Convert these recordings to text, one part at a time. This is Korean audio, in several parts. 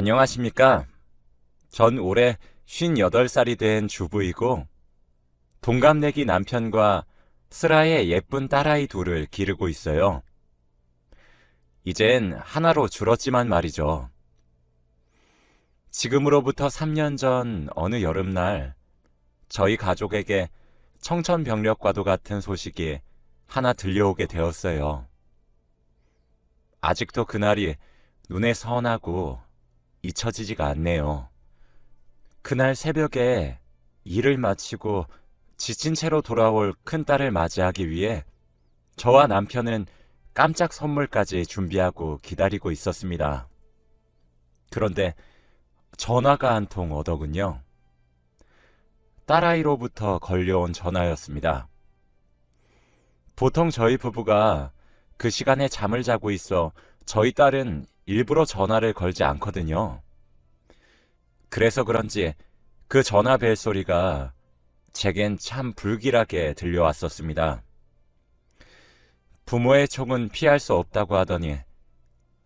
안녕하십니까? 전 올해 58살이 된 주부이고 동갑내기 남편과 슬아의 예쁜 딸아이 둘을 기르고 있어요. 이젠 하나로 줄었지만 말이죠. 지금으로부터 3년 전 어느 여름날 저희 가족에게 청천벽력과도 같은 소식이 하나 들려오게 되었어요. 아직도 그날이 눈에 선하고 잊혀지지가 않네요. 그날 새벽에 일을 마치고 지친 채로 돌아올 큰딸을 맞이하기 위해 저와 남편은 깜짝 선물까지 준비하고 기다리고 있었습니다. 그런데 전화가 한 통 오더군요. 딸아이로부터 걸려온 전화였습니다. 보통 저희 부부가 그 시간에 잠을 자고 있어 저희 딸은 일부러 전화를 걸지 않거든요. 그래서 그런지 그 전화 벨 소리가 제겐 참 불길하게 들려왔었습니다. 부모의 총은 피할 수 없다고 하더니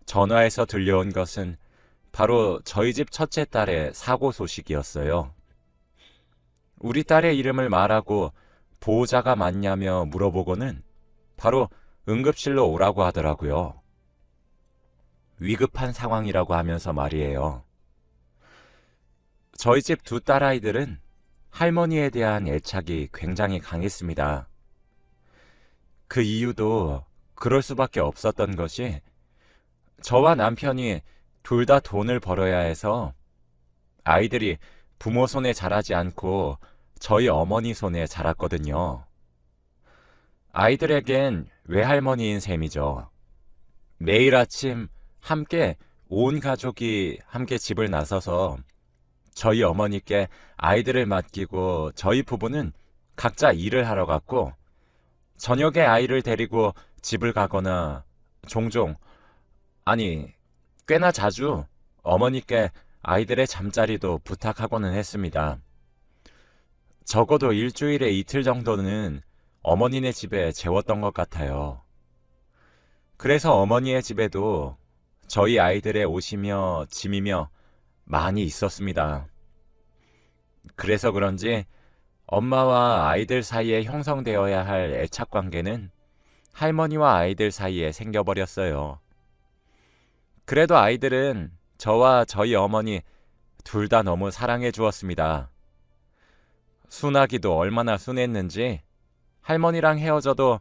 전화에서 들려온 것은 바로 저희 집 첫째 딸의 사고 소식이었어요. 우리 딸의 이름을 말하고 보호자가 맞냐며 물어보고는 바로 응급실로 오라고 하더라고요. 위급한 상황이라고 하면서 말이에요. 저희 집 두 딸아이들은 할머니에 대한 애착이 굉장히 강했습니다. 그 이유도 그럴 수밖에 없었던 것이 저와 남편이 둘 다 돈을 벌어야 해서 아이들이 부모 손에 자라지 않고 저희 어머니 손에 자랐거든요. 아이들에겐 외할머니인 셈이죠. 매일 아침 함께 온 가족이 함께 집을 나서서 저희 어머니께 아이들을 맡기고 저희 부부는 각자 일을 하러 갔고 저녁에 아이를 데리고 집을 가거나 종종, 아니, 꽤나 자주 어머니께 아이들의 잠자리도 부탁하고는 했습니다. 적어도 일주일에 이틀 정도는 어머니네 집에 재웠던 것 같아요. 그래서 어머니의 집에도 저희 아이들의 옷이며 짐이며 많이 있었습니다. 그래서 그런지 엄마와 아이들 사이에 형성되어야 할 애착 관계는 할머니와 아이들 사이에 생겨버렸어요. 그래도 아이들은 저와 저희 어머니 둘 다 너무 사랑해 주었습니다. 순하기도 얼마나 순했는지 할머니랑 헤어져도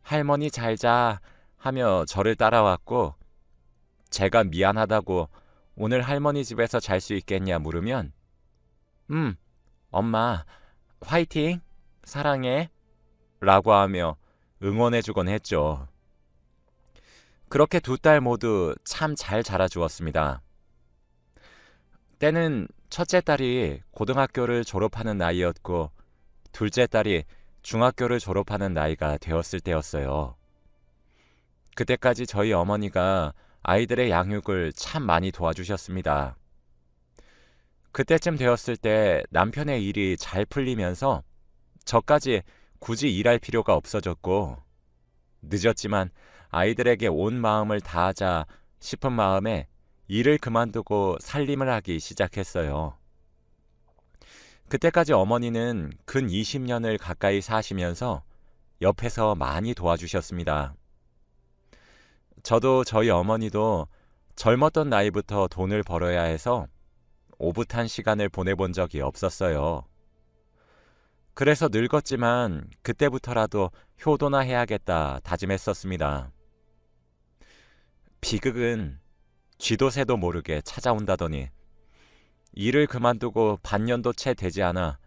할머니 잘 자 하며 저를 따라왔고 제가 미안하다고 오늘 할머니 집에서 잘 수 있겠냐 물으면 엄마 화이팅 사랑해 라고 하며 응원해주곤 했죠. 그렇게 두 딸 모두 참 잘 자라주었습니다. 때는 첫째 딸이 고등학교를 졸업하는 나이였고 둘째 딸이 중학교를 졸업하는 나이가 되었을 때였어요. 그때까지 저희 어머니가 아이들의 양육을 참 많이 도와주셨습니다. 그때쯤 되었을 때 남편의 일이 잘 풀리면서 저까지 굳이 일할 필요가 없어졌고 늦었지만 아이들에게 온 마음을 다하자 싶은 마음에 일을 그만두고 살림을 하기 시작했어요. 그때까지 어머니는 근 20년을 가까이 사시면서 옆에서 많이 도와주셨습니다. 저도 저희 어머니도 젊었던 나이부터 돈을 벌어야 해서 오붓한 시간을 보내본 적이 없었어요. 그래서 늙었지만 그때부터라도 효도나 해야겠다 다짐했었습니다. 비극은 쥐도 새도 모르게 찾아온다더니 일을 그만두고 반년도 채 되지 않아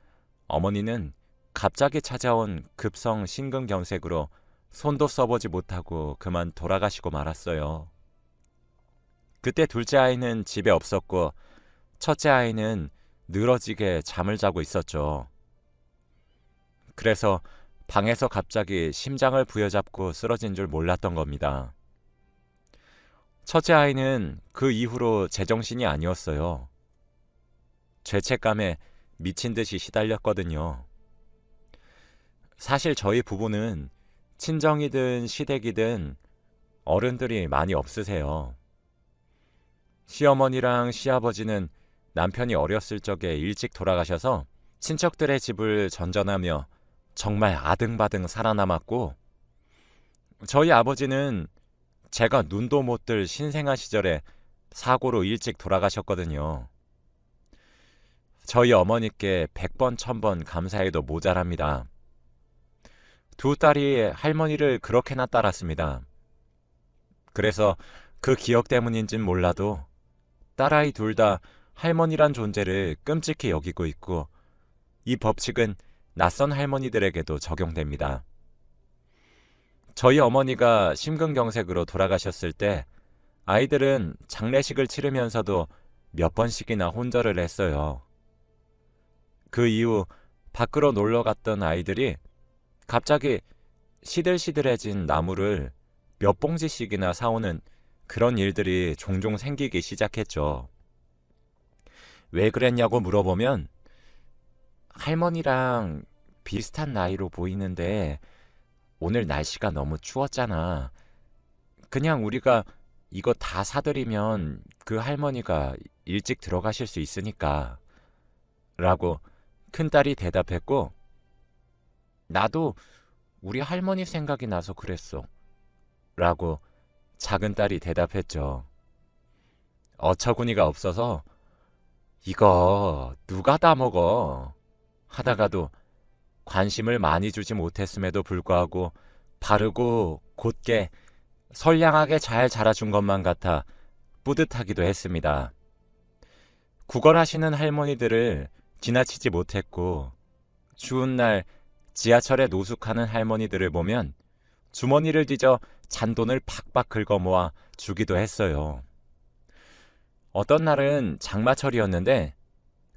어머니는 갑자기 찾아온 급성 심근경색으로 손도 써보지 못하고 그만 돌아가시고 말았어요. 그때 둘째 아이는 집에 없었고 첫째 아이는 늘어지게 잠을 자고 있었죠. 그래서 방에서 갑자기 심장을 부여잡고 쓰러진 줄 몰랐던 겁니다. 첫째 아이는 그 이후로 제정신이 아니었어요. 죄책감에 미친 듯이 시달렸거든요. 사실 저희 부부는 친정이든 시댁이든 어른들이 많이 없으세요. 시어머니랑 시아버지는 남편이 어렸을 적에 일찍 돌아가셔서 친척들의 집을 전전하며 정말 아등바등 살아남았고, 저희 아버지는 제가 눈도 못 뜰 신생아 시절에 사고로 일찍 돌아가셨거든요. 저희 어머니께 100번, 1000번 감사해도 모자랍니다. 두 딸이 할머니를 그렇게나 따랐습니다. 그래서 그 기억 때문인진 몰라도 딸아이 둘 다 할머니란 존재를 끔찍히 여기고 있고, 이 법칙은 낯선 할머니들에게도 적용됩니다. 저희 어머니가 심근경색으로 돌아가셨을 때 아이들은 장례식을 치르면서도 몇 번씩이나 혼절을 했어요. 그 이후 밖으로 놀러 갔던 아이들이 갑자기 시들시들해진 나무를 몇 봉지씩이나 사오는 그런 일들이 종종 생기기 시작했죠. 왜 그랬냐고 물어보면 할머니랑 비슷한 나이로 보이는데 오늘 날씨가 너무 추웠잖아. 그냥 우리가 이거 다 사드리면 그 할머니가 일찍 들어가실 수 있으니까 라고 큰딸이 대답했고, 나도 우리 할머니 생각이 나서 그랬어 라고 작은딸이 대답했죠. 어처구니가 없어서 이거 누가 다 먹어 하다가도 관심을 많이 주지 못했음에도 불구하고 바르고 곧게 선량하게 잘 자라준 것만 같아 뿌듯하기도 했습니다. 구걸하시는 할머니들을 지나치지 못했고, 추운 날 지하철에 노숙하는 할머니들을 보면 주머니를 뒤져 잔돈을 팍팍 긁어 모아 주기도 했어요. 어떤 날은 장마철이었는데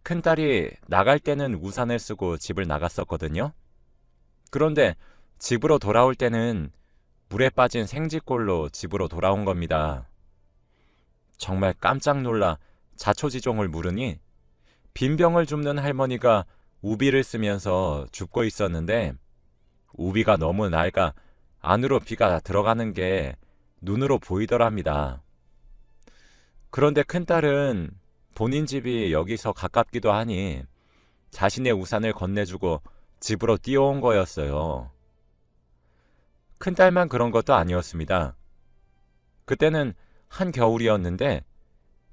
큰딸이 나갈 때는 우산을 쓰고 집을 나갔었거든요. 그런데 집으로 돌아올 때는 물에 빠진 생쥐꼴로 집으로 돌아온 겁니다. 정말 깜짝 놀라 자초지종을 물으니 빈병을 줍는 할머니가 우비를 쓰면서 줍고 있었는데 우비가 너무 낡아 안으로 비가 들어가는 게 눈으로 보이더랍니다. 그런데 큰딸은 본인 집이 여기서 가깝기도 하니 자신의 우산을 건네주고 집으로 뛰어온 거였어요. 큰딸만 그런 것도 아니었습니다. 그때는 한겨울이었는데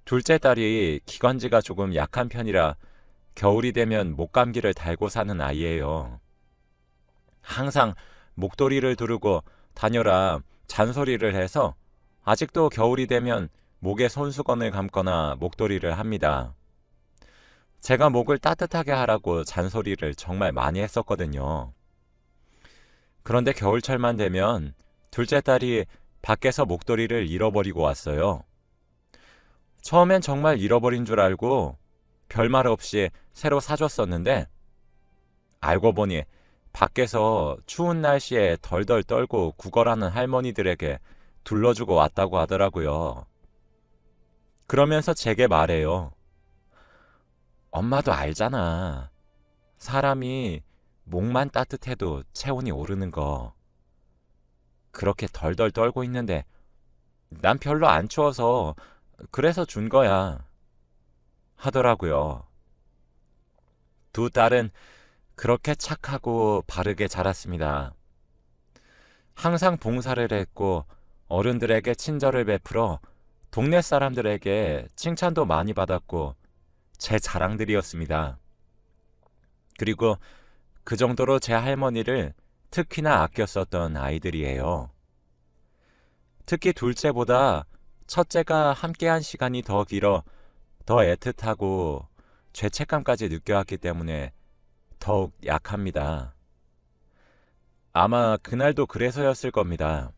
둘째 딸이 기관지가 조금 약한 편이라 겨울이 되면 목감기를 달고 사는 아이예요. 항상 목도리를 두르고 다녀라 잔소리를 해서 아직도 겨울이 되면 목에 손수건을 감거나 목도리를 합니다. 제가 목을 따뜻하게 하라고 잔소리를 정말 많이 했었거든요. 그런데 겨울철만 되면 둘째 딸이 밖에서 목도리를 잃어버리고 왔어요. 처음엔 정말 잃어버린 줄 알고 별말 없이 새로 사줬었는데 알고 보니 밖에서 추운 날씨에 덜덜 떨고 구걸하는 할머니들에게 둘러주고 왔다고 하더라고요. 그러면서 제게 말해요. 엄마도 알잖아. 사람이 목만 따뜻해도 체온이 오르는 거. 그렇게 덜덜 떨고 있는데 난 별로 안 추워서 그래서 준 거야. 하더라고요. 두 딸은 그렇게 착하고 바르게 자랐습니다. 항상 봉사를 했고 어른들에게 친절을 베풀어 동네 사람들에게 칭찬도 많이 받았고 제 자랑들이었습니다. 그리고 그 정도로 제 할머니를 특히나 아껴 썼던 아이들이에요. 특히 둘째보다 첫째가 함께한 시간이 더 길어 더 애틋하고 죄책감까지 느껴왔기 때문에 더욱 약합니다. 아마 그날도 그래서였을 겁니다.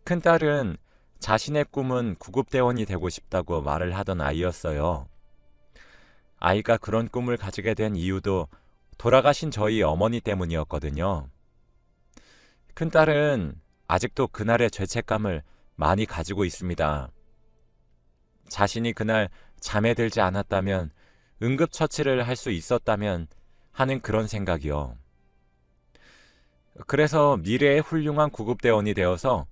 큰딸은 자신의 꿈은 구급대원이 되고 싶다고 말을 하던 아이였어요. 아이가 그런 꿈을 가지게 된 이유도 돌아가신 저희 어머니 때문이었거든요. 큰딸은 아직도 그날의 죄책감을 많이 가지고 있습니다. 자신이 그날 잠에 들지 않았다면, 응급처치를 할 수 있었다면 하는 그런 생각이요. 그래서 미래의 훌륭한 구급대원이 되어서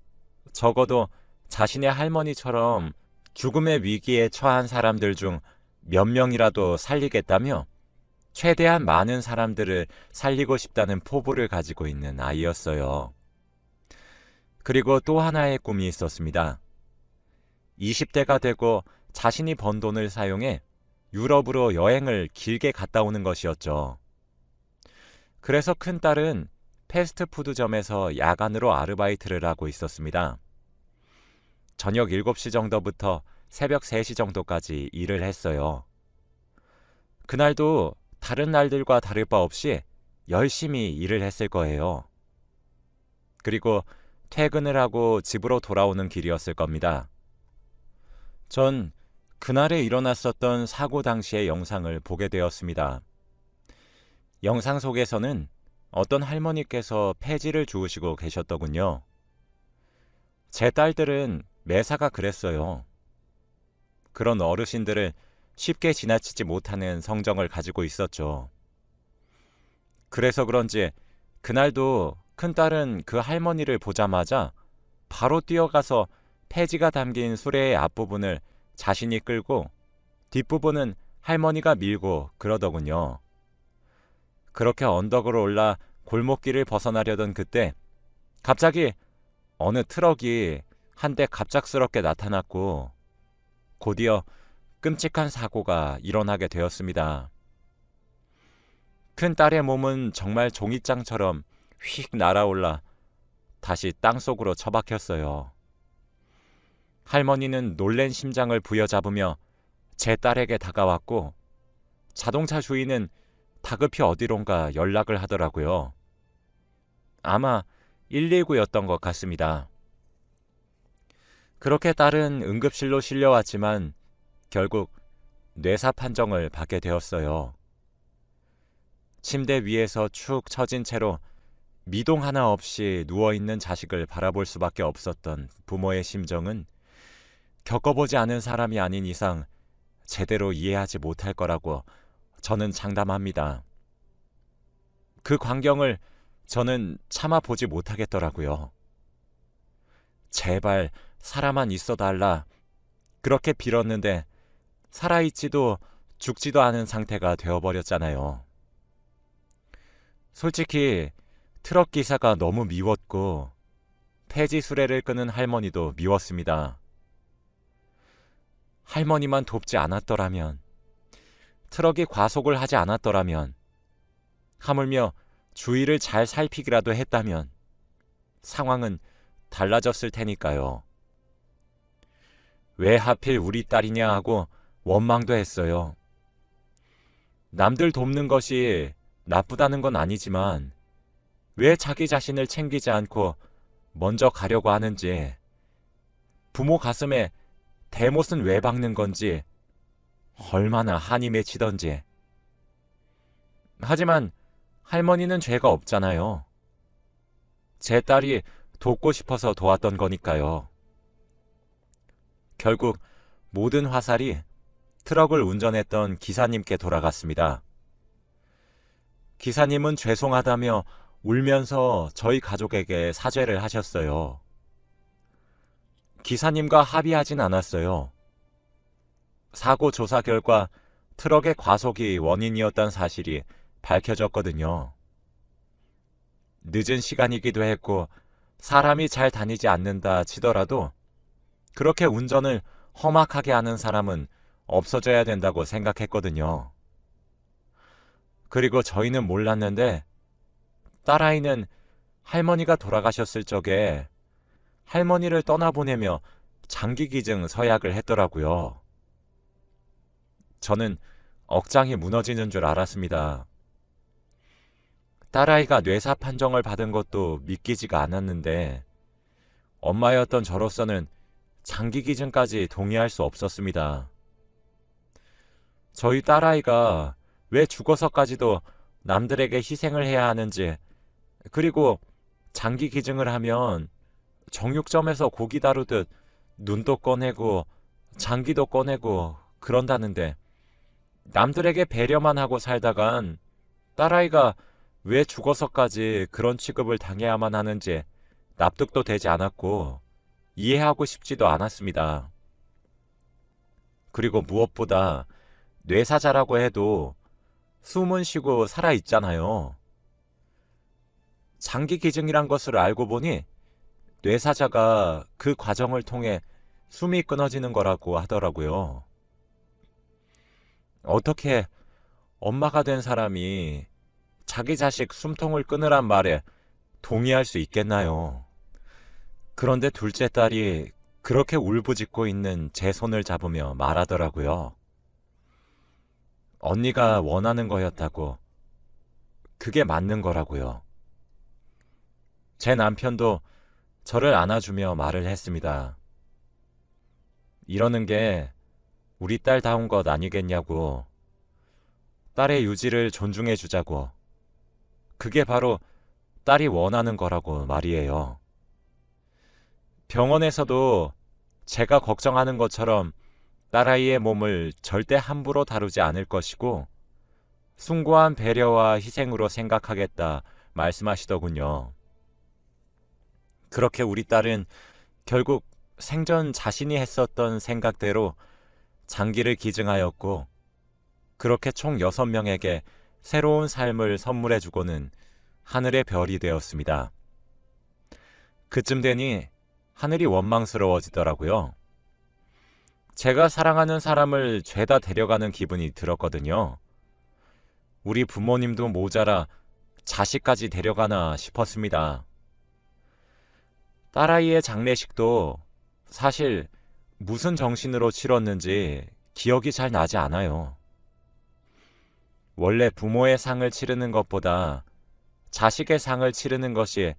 적어도 자신의 할머니처럼 죽음의 위기에 처한 사람들 중 몇 명이라도 살리겠다며 최대한 많은 사람들을 살리고 싶다는 포부를 가지고 있는 아이였어요. 그리고 또 하나의 꿈이 있었습니다. 20대가 되고 자신이 번 돈을 사용해 유럽으로 여행을 길게 갔다 오는 것이었죠. 그래서 큰딸은 패스트푸드점에서 야간으로 아르바이트를 하고 있었습니다. 저녁 7시 정도부터 새벽 3시 정도까지 일을 했어요. 그날도 다른 날들과 다를 바 없이 열심히 일을 했을 거예요. 그리고 퇴근을 하고 집으로 돌아오는 길이었을 겁니다. 전 그날에 일어났었던 사고 당시의 영상을 보게 되었습니다. 영상 속에서는 어떤 할머니께서 폐지를 주우시고 계셨더군요. 제 딸들은 매사가 그랬어요. 그런 어르신들을 쉽게 지나치지 못하는 성정을 가지고 있었죠. 그래서 그런지 그날도 큰딸은 그 할머니를 보자마자 바로 뛰어가서 폐지가 담긴 수레의 앞부분을 자신이 끌고 뒷부분은 할머니가 밀고 그러더군요. 그렇게 언덕으로 올라 골목길을 벗어나려던 그때 갑자기 어느 트럭이 한 대 갑작스럽게 나타났고 곧이어 끔찍한 사고가 일어나게 되었습니다. 큰 딸의 몸은 정말 종이장처럼 휙 날아올라 다시 땅속으로 처박혔어요. 할머니는 놀란 심장을 부여잡으며 제 딸에게 다가왔고 자동차 주인은 다급히 어디론가 연락을 하더라고요. 아마 119였던 것 같습니다. 그렇게 딸은 응급실로 실려왔지만 결국 뇌사 판정을 받게 되었어요. 침대 위에서 축 처진 채로 미동 하나 없이 누워있는 자식을 바라볼 수밖에 없었던 부모의 심정은 겪어보지 않은 사람이 아닌 이상 제대로 이해하지 못할 거라고 저는 장담합니다. 그 광경을 저는 참아보지 못하겠더라고요. 제발 살아만 있어달라. 그렇게 빌었는데 살아있지도 죽지도 않은 상태가 되어버렸잖아요. 솔직히 트럭 기사가 너무 미웠고 폐지 수레를 끄는 할머니도 미웠습니다. 할머니만 돕지 않았더라면, 트럭이 과속을 하지 않았더라면, 하물며 주위를 잘 살피기라도 했다면 상황은 달라졌을 테니까요. 왜 하필 우리 딸이냐 하고 원망도 했어요. 남들 돕는 것이 나쁘다는 건 아니지만 왜 자기 자신을 챙기지 않고 먼저 가려고 하는지, 부모 가슴에 대못은 왜 박는 건지 얼마나 한이 맺히던지. 하지만 할머니는 죄가 없잖아요. 제 딸이 돕고 싶어서 도왔던 거니까요. 결국 모든 화살이 트럭을 운전했던 기사님께 돌아갔습니다. 기사님은 죄송하다며 울면서 저희 가족에게 사죄를 하셨어요. 기사님과 합의하진 않았어요. 사고 조사 결과 트럭의 과속이 원인이었던 사실이 밝혀졌거든요. 늦은 시간이기도 했고 사람이 잘 다니지 않는다 치더라도 그렇게 운전을 험악하게 하는 사람은 없어져야 된다고 생각했거든요. 그리고 저희는 몰랐는데 딸아이는 할머니가 돌아가셨을 적에 할머니를 떠나보내며 장기기증 서약을 했더라고요. 저는 억장이 무너지는 줄 알았습니다. 딸아이가 뇌사 판정을 받은 것도 믿기지가 않았는데 엄마였던 저로서는 장기기증까지 동의할 수 없었습니다. 저희 딸아이가 왜 죽어서까지도 남들에게 희생을 해야 하는지, 그리고 장기기증을 하면 정육점에서 고기 다루듯 눈도 꺼내고 장기도 꺼내고 그런다는데 남들에게 배려만 하고 살다간 딸아이가 왜 죽어서까지 그런 취급을 당해야만 하는지 납득도 되지 않았고 이해하고 싶지도 않았습니다. 그리고 무엇보다 뇌사자라고 해도 숨은 쉬고 살아있잖아요. 장기 기증이란 것을 알고 보니 뇌사자가 그 과정을 통해 숨이 끊어지는 거라고 하더라고요. 어떻게 엄마가 된 사람이 자기 자식 숨통을 끊으란 말에 동의할 수 있겠나요? 그런데 둘째 딸이 그렇게 울부짖고 있는 제 손을 잡으며 말하더라고요. 언니가 원하는 거였다고. 그게 맞는 거라고요. 제 남편도 저를 안아주며 말을 했습니다. 이러는 게 우리 딸다운 것 아니겠냐고. 딸의 유지를 존중해 주자고. 그게 바로 딸이 원하는 거라고 말이에요. 병원에서도 제가 걱정하는 것처럼 딸아이의 몸을 절대 함부로 다루지 않을 것이고 숭고한 배려와 희생으로 생각하겠다 말씀하시더군요. 그렇게 우리 딸은 결국 생전 자신이 했었던 생각대로 장기를 기증하였고 그렇게 총 6명에게 새로운 삶을 선물해주고는 하늘의 별이 되었습니다. 그쯤 되니 하늘이 원망스러워지더라고요. 제가 사랑하는 사람을 죄다 데려가는 기분이 들었거든요. 우리 부모님도 모자라 자식까지 데려가나 싶었습니다. 딸아이의 장례식도 사실 무슨 정신으로 치렀는지 기억이 잘 나지 않아요. 원래 부모의 상을 치르는 것보다 자식의 상을 치르는 것이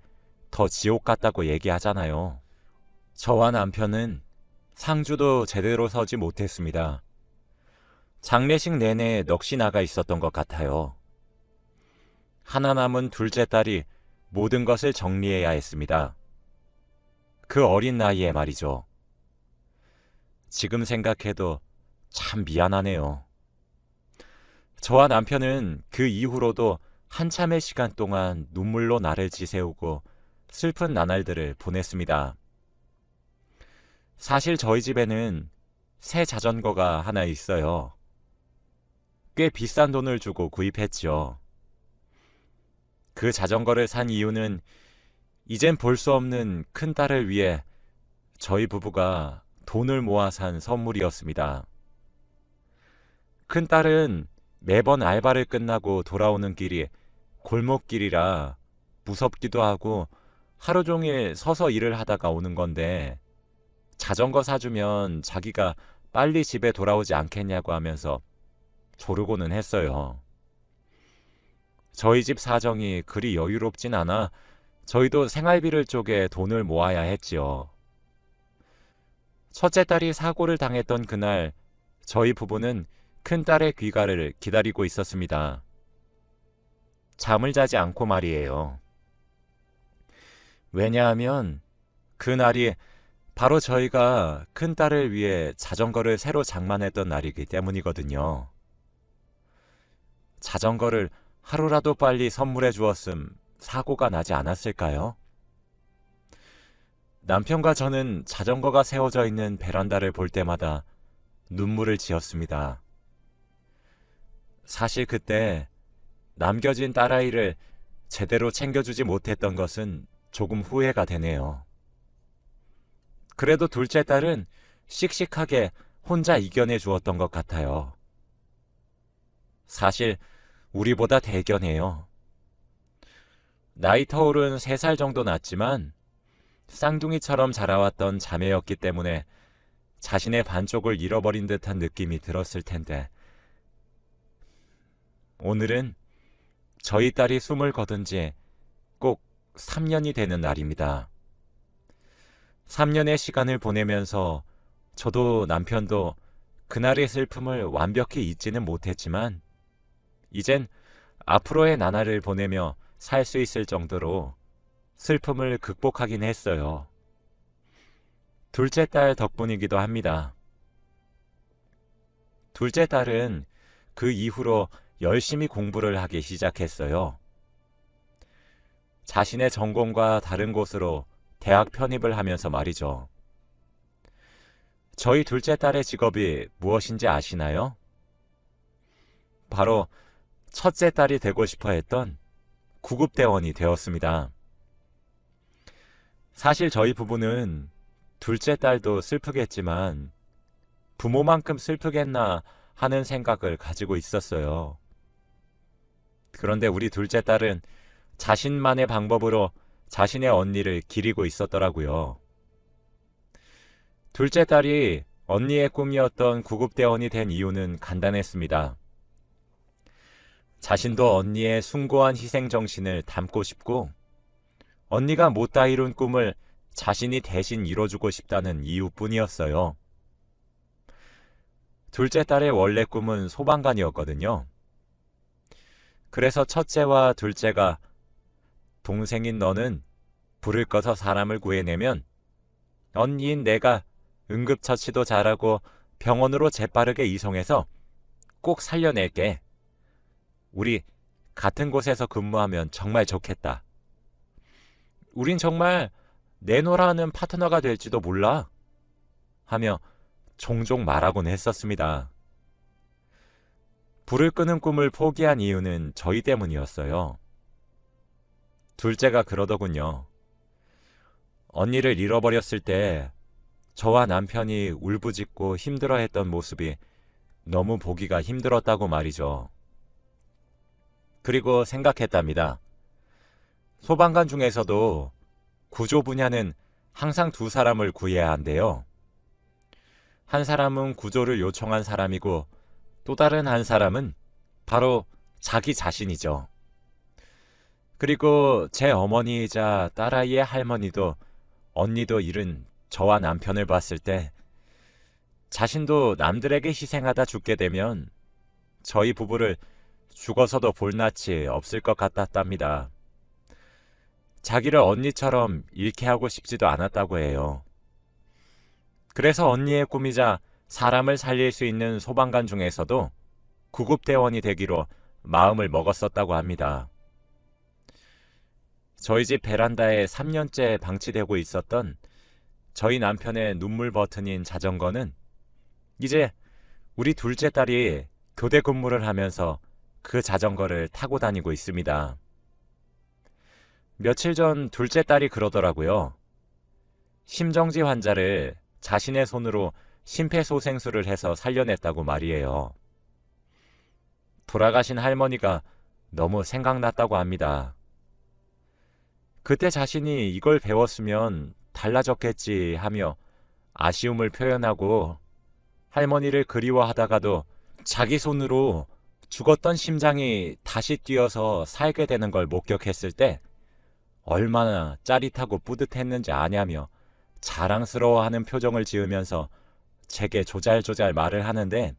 더 지옥 같다고 얘기하잖아요. 저와 남편은 상주도 제대로 서지 못했습니다. 장례식 내내 넋이 나가 있었던 것 같아요. 하나 남은 둘째 딸이 모든 것을 정리해야 했습니다. 그 어린 나이에 말이죠. 지금 생각해도 참 미안하네요. 저와 남편은 그 이후로도 한참의 시간 동안 눈물로 나를 지새우고 슬픈 나날들을 보냈습니다. 사실 저희 집에는 새 자전거가 하나 있어요. 꽤 비싼 돈을 주고 구입했죠. 그 자전거를 산 이유는 이젠 볼 수 없는 큰딸을 위해 저희 부부가 돈을 모아 산 선물이었습니다. 큰딸은 매번 알바를 끝나고 돌아오는 길이 골목길이라 무섭기도 하고 하루 종일 서서 일을 하다가 오는 건데 자전거 사주면 자기가 빨리 집에 돌아오지 않겠냐고 하면서 조르고는 했어요. 저희 집 사정이 그리 여유롭진 않아 저희도 생활비를 쪼개 돈을 모아야 했지요. 첫째 딸이 사고를 당했던 그날 저희 부부는 큰딸의 귀가를 기다리고 있었습니다. 잠을 자지 않고 말이에요. 왜냐하면 그날이 바로 저희가 큰딸을 위해 자전거를 새로 장만했던 날이기 때문이거든요. 자전거를 하루라도 빨리 선물해 주었음 사고가 나지 않았을까요? 남편과 저는 자전거가 세워져 있는 베란다를 볼 때마다 눈물을 지었습니다. 사실 그때 남겨진 딸아이를 제대로 챙겨주지 못했던 것은 조금 후회가 되네요. 그래도 둘째 딸은 씩씩하게 혼자 이겨내 주었던 것 같아요. 사실 우리보다 대견해요. 나이 터울은 3살 정도 났지만 쌍둥이처럼 자라왔던 자매였기 때문에 자신의 반쪽을 잃어버린 듯한 느낌이 들었을 텐데 오늘은 저희 딸이 숨을 거둔 지 꼭 3년이 되는 날입니다. 3년의 시간을 보내면서 저도 남편도 그날의 슬픔을 완벽히 잊지는 못했지만 이젠 앞으로의 나날을 보내며 살 수 있을 정도로 슬픔을 극복하긴 했어요. 둘째 딸 덕분이기도 합니다. 둘째 딸은 그 이후로 열심히 공부를 하기 시작했어요. 자신의 전공과 다른 곳으로 대학 편입을 하면서 말이죠. 저희 둘째 딸의 직업이 무엇인지 아시나요? 바로 첫째 딸이 되고 싶어 했던 구급대원이 되었습니다. 사실 저희 부부는 둘째 딸도 슬프겠지만 부모만큼 슬프겠나 하는 생각을 가지고 있었어요. 그런데 우리 둘째 딸은 자신만의 방법으로 자신의 언니를 기리고 있었더라고요. 둘째 딸이 언니의 꿈이었던 구급대원이 된 이유는 간단했습니다. 자신도 언니의 숭고한 희생정신을 담고 싶고 언니가 못다 이룬 꿈을 자신이 대신 이뤄주고 싶다는 이유뿐이었어요. 둘째 딸의 원래 꿈은 소방관이었거든요. 그래서 첫째와 둘째가 동생인 너는 불을 꺼서 사람을 구해내면 언니인 내가 응급처치도 잘하고 병원으로 재빠르게 이송해서 꼭 살려낼게. 우리 같은 곳에서 근무하면 정말 좋겠다. 우린 정말 내노라는 파트너가 될지도 몰라. 하며 종종 말하곤 했었습니다. 불을 끄는 꿈을 포기한 이유는 저희 때문이었어요. 둘째가 그러더군요. 언니를 잃어버렸을 때 저와 남편이 울부짖고 힘들어했던 모습이 너무 보기가 힘들었다고 말이죠. 그리고 생각했답니다. 소방관 중에서도 구조 분야는 항상 두 사람을 구해야 한대요. 한 사람은 구조를 요청한 사람이고 또 다른 한 사람은 바로 자기 자신이죠. 그리고 제 어머니이자 딸아이의 할머니도 언니도 잃은 저와 남편을 봤을 때 자신도 남들에게 희생하다 죽게 되면 저희 부부를 죽어서도 볼낯이 없을 것 같았답니다. 자기를 언니처럼 잃게 하고 싶지도 않았다고 해요. 그래서 언니의 꿈이자 사람을 살릴 수 있는 소방관 중에서도 구급대원이 되기로 마음을 먹었었다고 합니다. 저희 집 베란다에 3년째 방치되고 있었던 저희 남편의 눈물 버튼인 자전거는 이제 우리 둘째 딸이 교대 근무를 하면서 그 자전거를 타고 다니고 있습니다. 며칠 전 둘째 딸이 그러더라고요. 심정지 환자를 자신의 손으로 심폐소생술을 해서 살려냈다고 말이에요. 돌아가신 할머니가 너무 생각났다고 합니다. 그때 자신이 이걸 배웠으면 달라졌겠지 하며 아쉬움을 표현하고 할머니를 그리워하다가도 자기 손으로 죽었던 심장이 다시 뛰어서 살게 되는 걸 목격했을 때 얼마나 짜릿하고 뿌듯했는지 아냐며 자랑스러워하는 표정을 지으면서 제게 조잘조잘 말을 하는데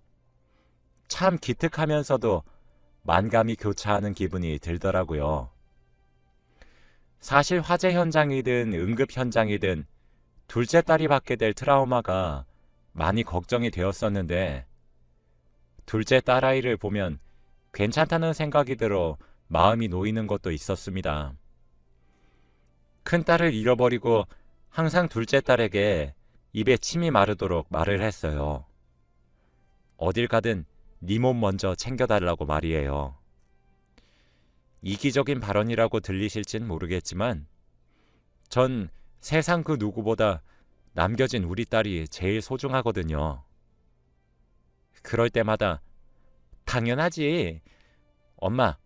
참 기특하면서도 만감이 교차하는 기분이 들더라고요. 사실 화재 현장이든 응급 현장이든 둘째 딸이 받게 될 트라우마가 많이 걱정이 되었었는데 둘째 딸아이를 보면 괜찮다는 생각이 들어 마음이 놓이는 것도 있었습니다. 큰딸을 잃어버리고 항상 둘째 딸에게 입에 침이 마르도록 말을 했어요. 어딜 가든 네 몸 먼저 챙겨달라고 말이에요. 이기적인 발언이라고 들리실진 모르겠지만 전 세상 그 누구보다 남겨진 우리 딸이 제일 소중하거든요. 그럴 때마다 당연하지. 엄마,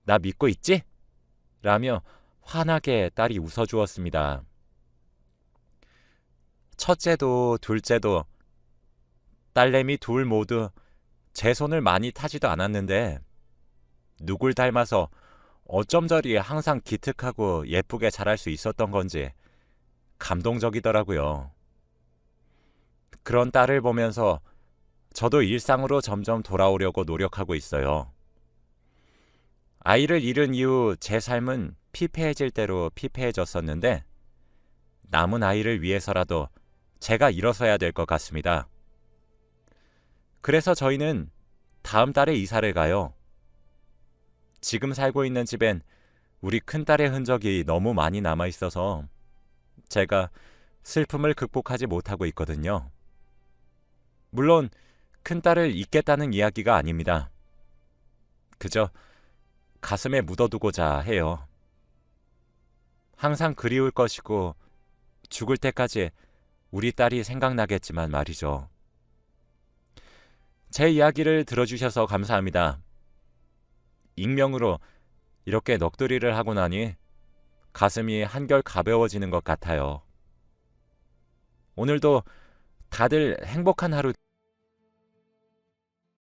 나 믿고 있지? 라며 환하게 딸이 웃어주었습니다. 첫째도 둘째도 딸내미 둘 모두 제 손을 많이 타지도 않았는데 누굴 닮아서 어쩜 저리 항상 기특하고 예쁘게 자랄 수 있었던 건지 감동적이더라고요. 그런 딸을 보면서 저도 일상으로 점점 돌아오려고 노력하고 있어요. 아이를 잃은 이후 제 삶은 피폐해질 대로 피폐해졌었는데 남은 아이를 위해서라도 제가 일어서야 될 것 같습니다. 그래서 저희는 다음 달에 이사를 가요. 지금 살고 있는 집엔 우리 큰딸의 흔적이 너무 많이 남아있어서 제가 슬픔을 극복하지 못하고 있거든요. 물론 큰딸을 잊겠다는 이야기가 아닙니다. 그저 가슴에 묻어두고자 해요. 항상 그리울 것이고 죽을 때까지 우리 딸이 생각나겠지만 말이죠. 제 이야기를 들어주셔서 감사합니다. 익명으로 이렇게 넋두리를 하고 나니 가슴이 한결 가벼워지는 것 같아요. 오늘도 다들 행복한 하루